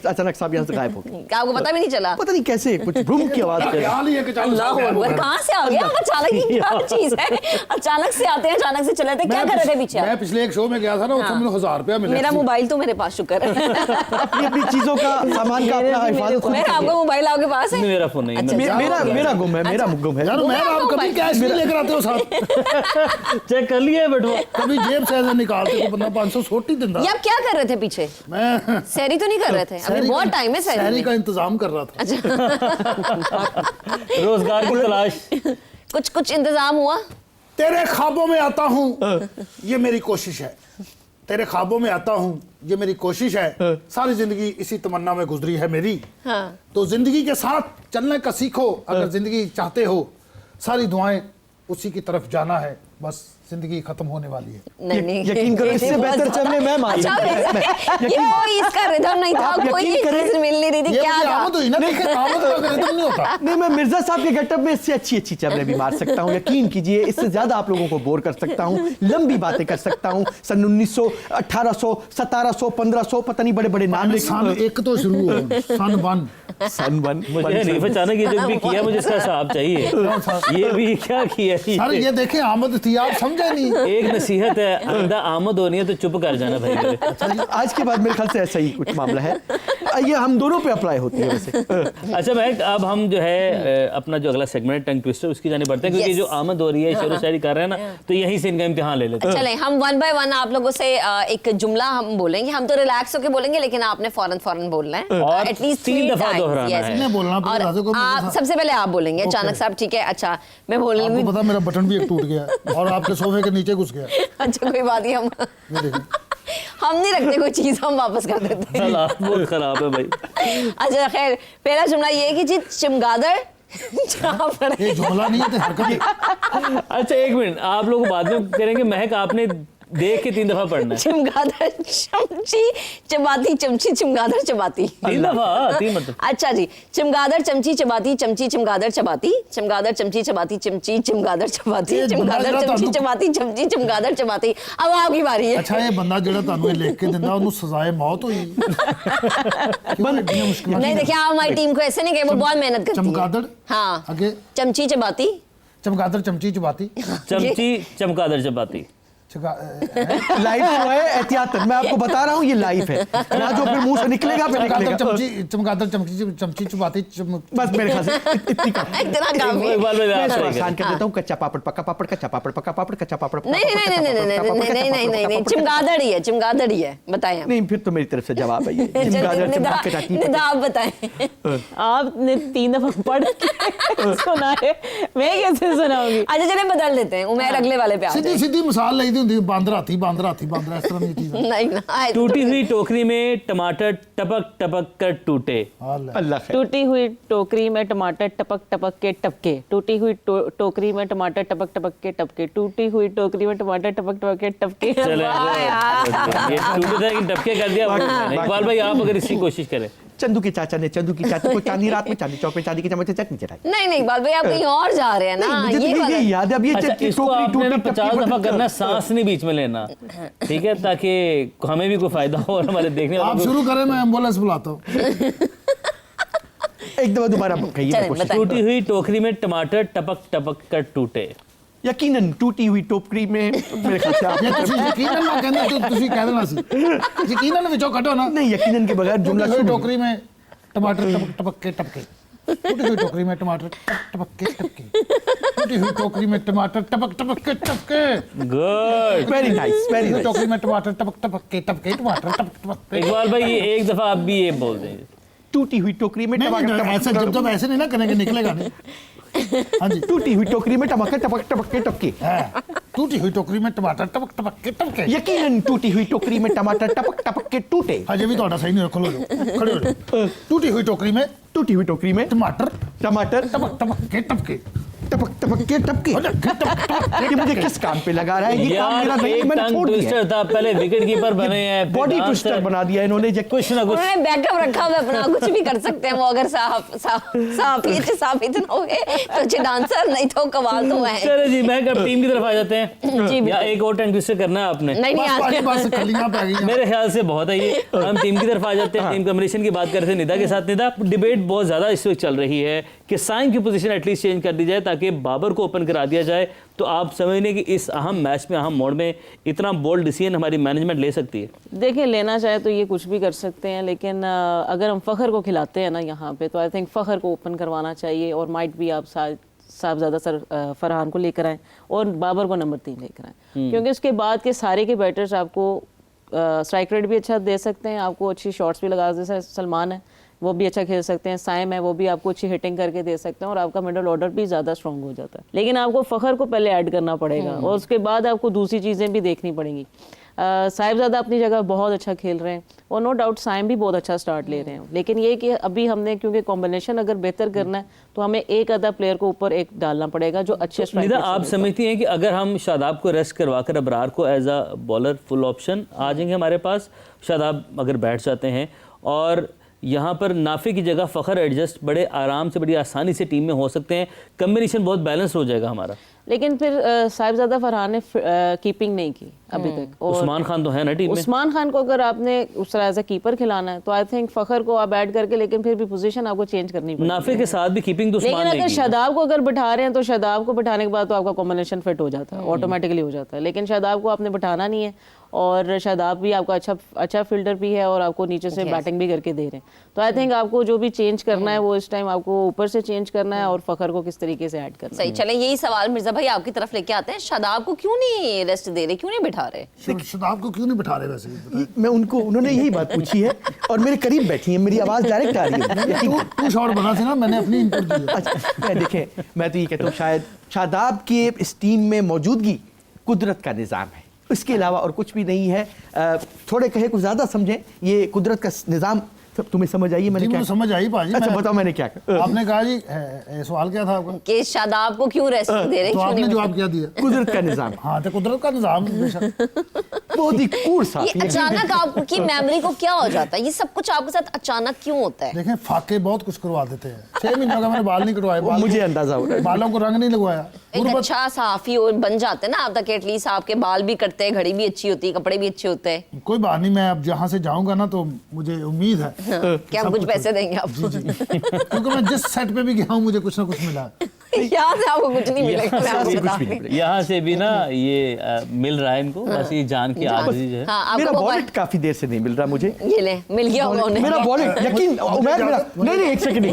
अचानक साहब यहाँ से गायब हो गए। आपको पता भी नहीं चला? पता नहीं कैसे कुछ भ्रूम की आवाज कर ख्याल ही है कि चलो अल्लाह सब अकबर, कहाँ से आ गया? अचानक ही क्या चीज है? अचानक से आते हैं, अचानक से चले जाते हैं। क्या कर रहे थे पीछे? मैं पिछले एक शो में गया था ना, उसमें मुझे 1000 रुपया मिला। मेरा मोबाइल तो मेरे पास, शुक्र है। अपनी अपनी चीजों का सामान का अपना हिफाजत खुद मेरा आपका मोबाइल आपके पास है? नहीं, मेरा फोन नहीं है। अच्छा, मेरा गुम है, मेरा गुम है। यार मैं आप कभी कैश नहीं लेकर आते हो साथ, चेक कर लिया है बेटो। कभी जेब से ऐसे निकालते हो, बंदा 500 छोटी दिंदा। ये आप क्या कर रहे थे पीछे? मैं सैरी तो नहीं कर रहे थे? अभी बहुत टाइम है सहरी सैरी का में। इंतजाम कर रहा था। रोजगार की तलाश। कुछ इंतजाम हुआ? तेरे ख्वाबों में आता हूँ, ये मेरी कोशिश है। तेरे ख्वाबों में आता हूँ, ये मेरी कोशिश है। सारी जिंदगी इसी तमन्ना में गुजरी है मेरी। हाँ। तो जिंदगी के साथ चलने का सीखो, अगर जिंदगी चाहते हो। सारी दुआएं उसी की तरफ जाना है, बस जिंदगी खत्म होने वाली है। नहीं, यकीन करो, इससे बेहतर चलने मैं मान अच्छा, ये कोई इसका रिदम नहीं था, आप कोई यकीन करें, चीज मिल नहीं रही थी, ये क्या मुझे था? आमद हुई ना, देखे आमद का रिदम नहीं होता। नहीं, मैं मिर्जा साहब के गेटअप में इससे अच्छी चबले भी मार सकता हूँ। यकीन कीजिए, इससे ज्यादा आप लोगों को बोर कर सकता हूँ, लंबी बातें कर सकता हूँ। सन 1900, 1800, 1700, 1500, पता नहीं बड़े बड़े नाम सन एक तो शुरू हो, सन 1। सन 1 मुझे नहीं अचानक ये जो भी किया, मुझे इसका हिसाब चाहिए। ये भी क्या किया? सर ये देखें आमद थी, आप समझे नहीं। एक नसीहत है, आइंदा आमद होनी है तो चुप कर जाना भाई मेरे। आज के बाद मेरे ख्याल से ऐसा ही कुछ मामला है। ये हम दोनों पे अप्लाई होती है वैसे। अच्छा महक, अब हम जो है अपना जो अगला सेगमेंट टंग ट्विस्टर उसकी जाने बढ़ते हैं, क्योंकि Yes. जो आमद हो रही है, शेर व शायरी कर रहे हैं ना, तो यहीं से इनका इम्तिहान ले लेते हैं। चलें, हम वन बाय वन आप लोगों से एक जुमला हम बोलेंगे। हम तो रिलैक्स होकर बोलेंगे, लेकिन आपने फौरन बोलना है और एटलीस्ट 3 दफा दोहराना है। कितने बोलना पड़ेगा? राजू को और आप बोलना था। सबसे पहले आप बोलेंगे अचानक साहब, ठीक है? अच्छा, मैं बोल रही आपको पता मेरा बटन भी एक टूट गया और आपके सोफे के नीचे घुस गया। अच्छा, कोई बात नहीं, ये देखिए। हम नहीं रखते कोई चीज, हम वापस कर देते हैं। हालात बहुत खराब है भाई। अच्छा खैर, पहला जुमला ये है कि जी चमगादड़ जहाँ पड़े। ये जुमला नहीं है, हरकत। अच्छा एक मिनट, आप लोग बाद में करेंगे। महक आपने देख के 3 दफा पढ़ना है। चमगादड़ चमची चबाती, चमची चमगादड़ चबाती। 3 दफा, 3 मतलब। अच्छा जी, चमगादड़ चमची चबाती, चमची चमगादड़ चबाती, चमगादड़ चमची चबाती, चमची चमगादड़ चबाती, ये बंदा चमगादड़ जरा चमची तानू- चबाती, चमची चमगादड़ चबाती। अब आपकी बारी है। अच्छा ये बंदा ਜਿਹੜਾ ਤੁਹਾਨੂੰ ਇਹ ਲਿਖ ਕੇ ਦਿੰਦਾ ਉਹਨੂੰ ਸਜ਼ਾਏ ਮੌਤ ਹੋਈ। नहीं देखिए, आप हमारी टीम को ऐसे नहीं कहे, वो बहुत मेहनत करती है। चमगादड़ हाँ, आगे चमची चबाती, चमगादड़ चमची चबाती। चमची चमकादड़ चबाती। लाइव शो है, एहतियातन मैं आपको बता रहा हूँ, ये लाइव है ना, जो फिर मुंह से निकलेगा फिर निकलेगा। चमगादड़ चमची चुबाती बस मेरे ख्याल से इतनी काफी। इतना काफी है। इकबाल भाई, मैं आप इसको सही कह आसान कर देता हूँ, कच्चा पापड़ पक्का पापड़, कच्चा पापड़ पक्का पापड़, कच्चा पापड़ पक्का नहीं नहीं पापड़, नहीं नहीं कच्चा पापड़, नहीं नहीं नहीं नहीं नहीं चमगादड़ ही है, चमगादड़ ही है, बताएं आप। नहीं फिर तो मेरी तरफ से जवाब है ये। चमगादड़ चमका के जाती है। निदा आप बताएं। आपने 3 दफा पढ़ के सुना है, मैं कैसे सुनाऊंगी? अच्छा चलिए बदल लेते हैं, उमेर अगले वाले पे आ सीधी जाए। सीधी मिसाल लाई दी होंदी, बांदर हाथी इस तरह की चीज है। नहीं ना आए। टूटी हुई टोकरी में टमाटर टपक टपक कर टूटे। अल्लाह खैर। टूटी हुई टोकरी में टमाटर टपक टपक के टपके, टूटी हुई टोकरी में टमाटर टपक टपक के टपके, टूटी हुई टोकरी में टमाटर टपक टपक के टपके। चले वाह यार। ये टूटे था कि टपके कर दिया। इकबाल भाई आप अगर इसकी कोशिश करें। चंदू के चाचा ने चंदू की चाची को चांदी रात में चांदी चौक पे चांदी के चम्मच से चटनी चढ़ाई। नहीं नहीं इकबाल भाई आप कहीं और जा रहे हैं ना, मुझे तो ये वाला। यही याद है। अब ये अच्छा, टोकरी इसको आपने ना टूटी 50 दफा करना, सांस नहीं बीच में लेना, ठीक है, ताकि हमें भी कोई फायदा हो और हमारे देखने आप वालों को। शुरू करें, मैं एम्बुलेंस बुलाता हूँ। एक दफा दोबारा कहिए चलें, कोशिश। बताएं। टूटी हुई टोकरी में टमाटर टपक टपक कर टूटे। यकीनन टूटी हुई टोकरी में मेरे ख्याल से आप ये ਤੁਸੀਂ ਯਕੀਨਨ ਨਾ ਕਹਿੰਦੇ तो ਤੁਸੀਂ ਕਹਿ ਦੇਣਾ ਸੀ ਯਕੀਨਨ ਵਿੱਚੋਂ ਕੱਢੋ ਨਾ। नहीं यकीनन के बगैर जुमला टूटी हुई शुरू टोकरी में टमाटर टपक टपक के टपके, टूटी हुई टोकरी में टमाटर टपक के टपके, टूटी हुई टोकरी में टमाटर टपक टपक के टपके, गुड। वेरी नाइस वेरी टूटी हुई नाइस। टोकरी में टमाटर टपक टपक के टपके, टमाटर टपक टपक के। इकबाल भाई ये एक दफा आप भी ये बोल देंगे। टूटी हुई टोकरी में नहीं टमाटर नहीं, ऐसे जब ऐसे नहीं ना करेंगे निकलेगा नहीं। हाँ जी, टूटी हुई टोकरी में टमाटर टपक टपक के टपके। हाँ, टूटी हुई टोकरी में टमाटर टपक टपक के टपके। यकीनन टूटी हुई टोकरी में टमाटर टपक टपक के टूटे। अजय भी थोड़ा सही नहीं है, खड़े हो जाओ। टूटी हुई टोकरी में टूटी हुई टोकरी में टमाटर टमाटर टपक टपक के टपके, टपक टपक के टपके। ये मुझे किस काम पे लगा रहा है? ये काम मेरा यार नहीं, एक मैंने टंग छोड़ दिया ट्विस्टर था, पहले विकेट कीपर बने हैं, बॉडी ट्विस्टर बना दिया इन्होंने। कुछ ना कुछ। उन्होंने बैकअप रखा हुआ है अपना, कुछ भी कर सकते हैं वो, अगर साबित ना हुए तो अच्छे डांसर, नहीं तो कमाल तो है। चलो जी, मैं अब टीम की तरफ आ जाते हैं। जी, या एक और टंग ट्विस्टर करना है आपने? नहीं नहीं बस आज बस खलियां पै गई। मेरे ख्याल से बहुत है ये। हम टीम की तरफ आ जाते हैं। टीम कॉम्बिनेशन की बात करते हैं निदा के साथ। निदा, डिबेट बहुत ज्यादा इस वक्त चल रही है कि साइम की पोजीशन एटलीस्ट चेंज कर दी जाए ताकि बाबर को ओपन करा दिया जाए। तो आप समझने कि इस अहम मैच में, अहम मोड़ में इतना बोल्ड डिसीजन हमारी मैनेजमेंट ले सकती है? देखिए, लेना चाहे तो ये कुछ भी कर सकते हैं, लेकिन अगर हम फ़खर को खिलाते हैं ना यहाँ पे, तो आई थिंक फ़खर को ओपन करवाना चाहिए। और माइट भी आप साहबजादा सर फरहान को लेकर आएँ और बाबर को नंबर 3 लेकर आएँ, क्योंकि उसके बाद के सारे के बैटर्स आपको स्ट्राइक रेट भी अच्छा दे सकते हैं, आपको अच्छी शॉट्स भी लगा दे सकते हैं। सलमान है वो भी अच्छा खेल सकते हैं, साइम है वो भी आपको अच्छी हिटिंग करके दे सकते हैं, और आपका मिडल ऑर्डर भी ज़्यादा स्ट्रॉन्ग हो जाता है। लेकिन आपको फ़खर को पहले ऐड करना पड़ेगा और उसके बाद आपको दूसरी चीज़ें भी देखनी पड़ेंगी। साहिबजादा अपनी जगह बहुत अच्छा खेल रहे हैं और नो डाउट साइम भी बहुत अच्छा स्टार्ट ले रहे हैं, लेकिन ये कि अभी हमने, क्योंकि कॉम्बिनेशन अगर बेहतर करना है तो हमें एक आधा प्लेयर को ऊपर एक डालना पड़ेगा जो अच्छे निदा, आप समझती हैं कि अगर हम शादाब को रेस्ट करवाकर अबरार को as a bowler full option आ जाएंगे हमारे पास, शादाब अगर बैठ जाते हैं और यहाँ पर नाफे की जगह फ़खर एडजस्ट बड़े आराम से, बड़ी आसानी से टीम में हो सकते हैं, कम्बिनेशन बहुत बैलेंस हो जाएगा हमारा। लेकिन फिर साहिबजादा फरहान ने कीपिंग नहीं की अभी तक। और उस्मान खान तो है ना टीम में। उस्मान खान को अगर आपने उस तरह एज ए कीपर खिलाना है तो आई थिंक फ़खर को आप ऐड करके, लेकिन फिर भी पोजीशन आपको चेंज करनी पड़ेगी। नाफे के साथ भी कीपिंग तो लेकिन उस्मान ने अगर की। शादाब को अगर बिठा रहे हैं तो शादाब को बिठाने के बाद तो आपका कॉम्बिनेशन फिट हो जाता है, ऑटोमेटिकली हो जाता है। लेकिन शादाब को आपने बिठाना नहीं है और शादाब भी आपका अच्छा फील्डर भी है और आपको नीचे से बैटिंग भी करके दे रहे हैं। तो आई थिंक आपको जो भी चेंज करना है वो इस टाइम आपको ऊपर से चेंज करना है और फ़खर को किस तरीके से ऐड करना है। सही। चलें यही सवाल मिर्जा भाई आपकी तरफ लेके आते हैं, शादाब को क्यों नहीं रेस्ट दे रहे, क्यों नहीं बिठा रहे? शादाब को क्यों नहीं बिठा रहे वैसे? मैं उन्होंने यही बात पूछी है और मेरे करीब बैठी है, मेरी आवाज डायरेक्ट आ रही है। तू शॉट बना थी ना, मैंने अपनी इनपुट दी है। अच्छा मैं देखें, मैं तो ये कहता हूँ शायद शादाब की इस टीम में मौजूदगी कुदरत का निज़ाम है, इसके अलावा और कुछ भी नहीं है। थोड़े कहे कुछ ज़्यादा समझें, ये कुदरत का निज़ाम तुम्हें समझ आई? मैंने जी, क्या मुझे समझ आई भाजी। अच्छा बताओ मैंने क्या कहा? आपने कहा जी, सवाल क्या था आपका? कि शादाब को क्यों रेस्ट दे रहे, तो क्यों आपने नहीं? जवाब क्या दिया? कुदरत का निज़ाम। हाँ, तो कुदरत का निज़ाम बेशक। बहुत ही कूल सा ये अचानक आपकी मेमोरी को क्या हो जाता है? ये सब कुछ आपके साथ अचानक क्यों होता है? देखें, फाके बहुत कुछ करवा देते हैं। 6 महीनों का मैंने बाल नहीं कटवाए, मुझे अंदाजा हो रहा है। बालों को रंग नहीं लगवाया। एक अच्छा सहाफी और बन जाते हैं ना आप, ताकि एटलीस्ट आपके बाल भी कटते हैं, घड़ी भी अच्छी होती है, कपड़े भी अच्छे होते हैं। कोई बात नहीं, मैं अब जहाँ से जाऊंगा ना तो मुझे उम्मीद है कि हम कुछ पैसे देंगे आपको। क्योंकि मैं जिस सेट पे भी गया हूँ मुझे कुछ ना कुछ मिला है। यहाँ से आपको कुछ नहीं मिलेगा, मैं आपको बता रही हूँ। यहाँ से भी ना ये मिल रहा है इनको, बस ये जान की आदि जो है। हाँ, मेरा आपको वॉलेट काफी देर से नहीं मिल रहा मुझे। ये ले, मिल गया होगा उन्हें। मेरा वॉलेट यकीन उमैर मेरा नहीं एक सेकंड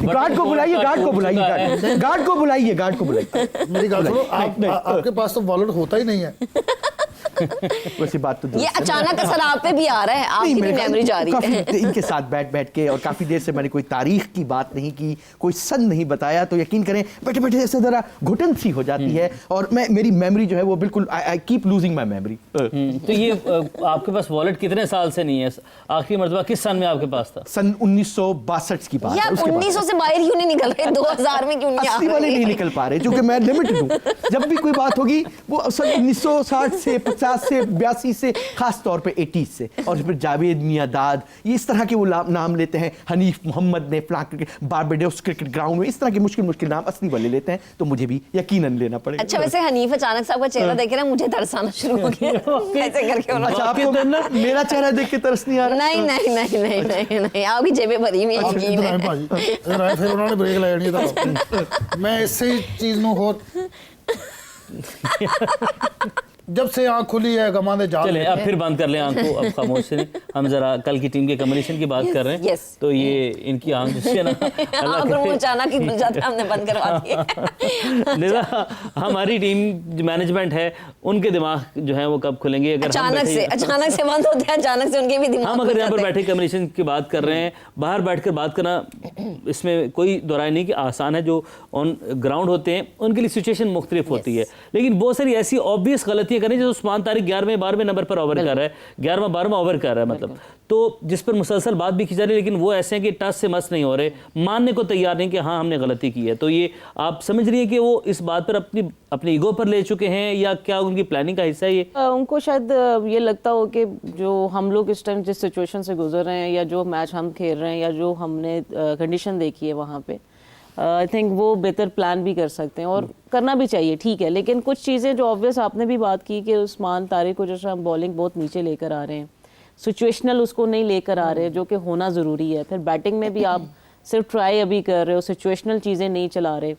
गार्ड को बुलाइए, गार्ड को बुलाइए, गार्ड को बुलाइए, गार्ड को बुलाइए। मेरी बात सुनो, आपके पास तो वॉलेट होता ही नहीं है। वैसी बात तो ये अचानक असर आप पे भी आ रहा है, आपकी भी मेमोरी जा रही है। काफी इनके साथ बैठ के और काफी देर से मैंने कोई तारीख की बात नहीं की, कोई सन नहीं बताया, तो यकीन करें बैठे बैठे ऐसे जरा घुटन सी हो जाती है और मेरी मेमोरी जो है वो बिल्कुल I keep losing my memory. तो ये आपके पास वॉलेट कितने साल से नहीं है? आखिरी मर्तबा किस सन में आपके पास था? सन 1962 की बात या है। उसके बाद 1900 से बाहर क्यों नहीं निकल रहे? 2000 में क्यों नहीं आ 80 वाले नहीं रहे? निकल पा रहे क्योंकि मैं लिमिटेड हूँ। जब भी कोई बात होगी वो सन 1960 से 50 से 82 से, खास तौर पे 80 से, और फिर जावेद मियां दाद, ये इस तरह के वो नाम लेते हैं। हनीफ मोहम्मद ने फ्लां क्रिकेट बारबेडोस क्रिकेट ग्राउंड में, इस तरह के मुश्किल मुश्किल नाम असली वाले लेते हैं, तो मुझे भी यकीनन लेना पड़ेगा। अच्छा, वैसे हनीफ अचानक से आपका चेहरा देख रहा है, मुझे तरस आना शुरू हो गया। ऐसे करके उन्होंने। अच्छा, आपको मेरा चेहरा देख के तरस नहीं आ रहा? नहीं नहीं नहीं नहीं नहीं नहीं, आपकी जेबें भरी हुई हैं, यकीन इधर आए है। भाजी, इधर आए, फिर उन्होंने ब्रेक लगानी था। मैं इससे चीज नु हो जब से आँख खुली है गमाने जा चले अब फिर बंद कर लें आंख को, अब खामोश से हम जरा कल की टीम के कॉम्बिनेशन की बात कर रहे हैं। Yes. तो ये इनकी आंख जो है ना, अल्लाह हाँ, करे- अचानक ही खुल जाता है, हमने बंद करवा दिए। लिहाजा हमारी टीम जो मैनेजमेंट है उनके दिमाग जो है वो कब खुलेंगे? अगर हम अचानक बैठे- से बंद होते हैं, अचानक से उनके भी दिमाग हम खुल अगर यहाँ पर जाते हैं। बैठे कम्युनिकेशन की बात कर रहे हैं, बाहर बैठकर बात करना इसमें कोई दोराय नहीं कि आसान है। जो ऑन ग्राउंड होते हैं उनके लिए सिचुएशन मुख्तलिफ होती है, लेकिन बहुत सारी ऐसी ऑब्वियस गलतियां करें। जैसे उस्मान तारिक 11वें 12वें नंबर पर ओवर कर रहा है, 11वां 12वां ओवर कर रहा है, मतलब तो जिस पर मुसलसल बात भी की जा रही है, लेकिन वो ऐसे हैं कि टस से मस नहीं हो रहे, मानने को तैयार नहीं कि हाँ हमने गलती की है। तो ये आप समझ रही है कि वो इस बात पर अपनी ईगो पर ले चुके हैं, या क्या उनकी प्लानिंग का हिस्सा है ये? उनको शायद ये लगता हो कि जो हम लोग इस टाइम जिस सिचुएशन से गुजर रहे हैं, या जो मैच हम खेल रहे हैं, या जो हमने कंडीशन देखी है वहाँ पे, आई थिंक वो बेहतर प्लान भी कर सकते हैं और करना भी चाहिए, ठीक है। लेकिन कुछ चीज़ें जो ऑब्वियस आपने भी बात की कि उस्मान तारिक को जैसे हम बॉलिंग बहुत नीचे लेकर आ रहे हैं, सिचुएशनल उसको नहीं लेकर आ रहे, जो कि होना ज़रूरी है। फिर बैटिंग में भी आप सिर्फ ट्राई अभी कर रहे हो, सिचुएशनल चीज़ें नहीं चला रहे।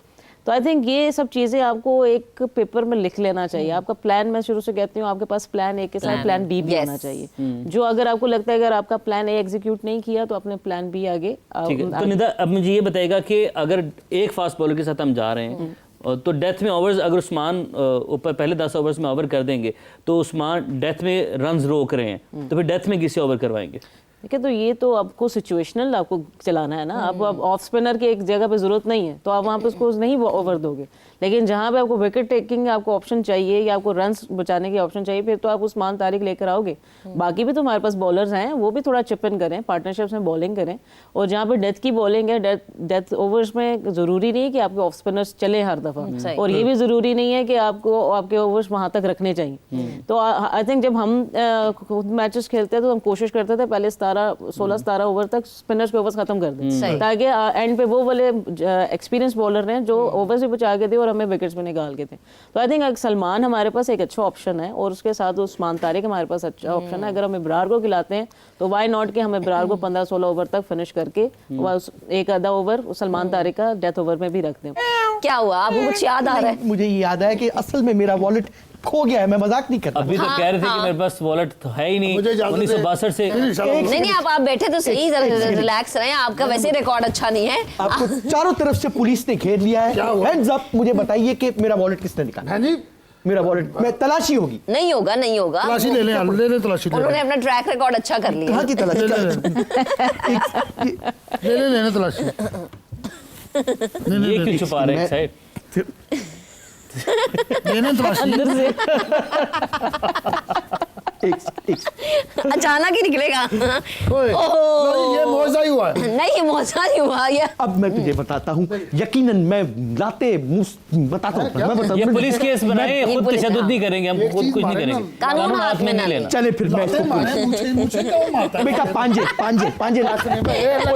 तो आई थिंक ये सब चीज़ें आपको एक पेपर में लिख लेना चाहिए। आपका प्लान, मैं शुरू से कहती हूँ, आपके पास प्लान ए के साथ प्लान बी भी होना चाहिए। जो अगर आपको लगता है अगर आपका प्लान ए एग्जीक्यूट नहीं किया तो अपने प्लान बी आगे ठीक है। तो निदा अब मुझे ये बताएगा कि अगर एक फास्ट बॉलर के साथ हम जा रहे हैं तो डेथ में ओवर्स, अगर उस्मान ऊपर पहले 10 ओवर्स में ओवर कर देंगे तो उस्मान डेथ में रन्स रोक रहे हैं, तो फिर डेथ में किससे ओवर करवाएंगे? ठीक है, तो ये तो आपको सिचुएशनल आपको चलाना है ना। आप ऑफ स्पिनर के एक जगह पे जरूरत नहीं है तो आप वहाँ पे उसको नहीं ओवर दोगे, लेकिन जहाँ पे आपको विकेट टेकिंग आपको ऑप्शन चाहिए या आपको रन्स बचाने की ऑप्शन चाहिए, फिर तो आप उस्मान तारिक लेकर आओगे। बाकी भी तो हमारे पास बॉलर्स हैं, वो भी थोड़ा चिप इन करें, पार्टनरशिप्स में बॉलिंग करें। और जहाँ पे डेथ की बॉलिंग है, डेथ ओवर्स में ज़रूरी नहीं है कि आपके ऑफ स्पिनर्स चले हर दफ़ा, और ये भी ज़रूरी नहीं है कि आपको आपके ओवर्स वहाँ तक रखने चाहिए। तो आई थिंक जब हम खुद मैचेस खेलते हैं तो हम कोशिश करते थे पहले 16-17 ओवर तक स्पिनर्स के ओवर्स खत्म कर दें, ताकि एंड पे वो वाले एक्सपीरियंस बॉलर हैं जो ओवर्स भी बचा के थे और हमें विकेट्स में निकाल के थे। तो आई थिंक सलमान हमारे पास एक अच्छा ऑप्शन है, और उसके साथ उस्मान तारिक हमारे पास अच्छा ऑप्शन है। अगर हम इब्रार को खिलाते हैं तो वाई नॉट कि हम इब्रार को 15-16 ओवर तक फिनिश करके एक आधा ओवर सलमान तारिक का डेथ ओवर में भी रख दें। क्या हुआ, आपको कुछ याद आ रहा है? मुझे ये याद है कि असल में मेरा वॉलेट खो गया है, मैं मजाक नहीं करता। अभी तो कह रहे थे कि मेरे पास वॉलेट तो है ही नहीं, मुझे इजाजत है। 1962 से। नहीं, आप बैठे तो सही, रिलैक्स रहें, आपका वैसे रिकॉर्ड अच्छा नहीं है। आपको चारों तरफ से पुलिस ने घेर लिया है। क्या हुआ? हेड्स अप, मुझे बताइए कि मेरा वॉलेट किसने निकाला? है जी, मेरा वॉलेट, मैं तलाशी होगी। नहीं होगा, नहीं होगा। तलाशी ले लें, तलाशी ले उन्होंने लें, अपना ट्रैक रिकॉर्ड अच्छा कर लिया। कहाँ की तलाशी? ले तलाशी। ये क्यों छुपा रहे हैं साइड? लेने तलाशी। अचानक ही निकलेगा। ये मौजा ही हुआ है। नहीं, मौजा नहीं हुआ ये। अब मैं तुझे बताता हूँ, यकीनन मैं लाते बताता हूँ, मैं बताता ये हूँ। पुलिस केस बनाए, ये खुद पुलिस- तशद्दुद नहीं करेंगे, हम एक खुद चीज कुछ नहीं मारे ना, करेंगे, कानून हाथ में नहीं ना लेना। चले फिर मैं इसको मुझे क्यों मारता है? बेटा पांजे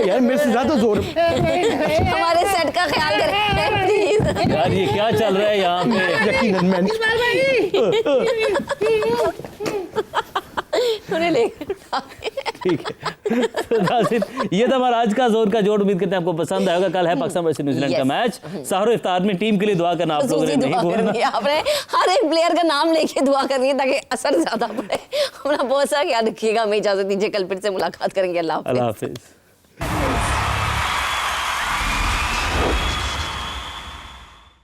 यार मेरे से ज्यादा जोर। हमारे सेट का ख्याल करें प्लीज। यार ये क्या चल रहा है यहाँ पे? यकीनन मैंने उन्हें ले ठीक है। तो नाज़रीन, ये था हमारा आज का जोर का जोड़। उम्मीद करते हैं आपको पसंद आएगा। कल है पाकिस्तान वर्सेस न्यूजीलैंड का Yes. मैच। सहर इफ्तार में टीम के लिए दुआ करना आप लोगों ने खसूसी नहीं दुआ भूलना। करनी है आपने, हर एक प्लेयर का नाम लेके दुआ करनी है ताकि असर ज्यादा पड़े। अपना बहुत सा ख्याल रखिएगा। हमें इजाजत दीजिए, कल फिर से मुलाकात करेंगे। अल्लाह हाफिज़। अल्लाह हाफिज़।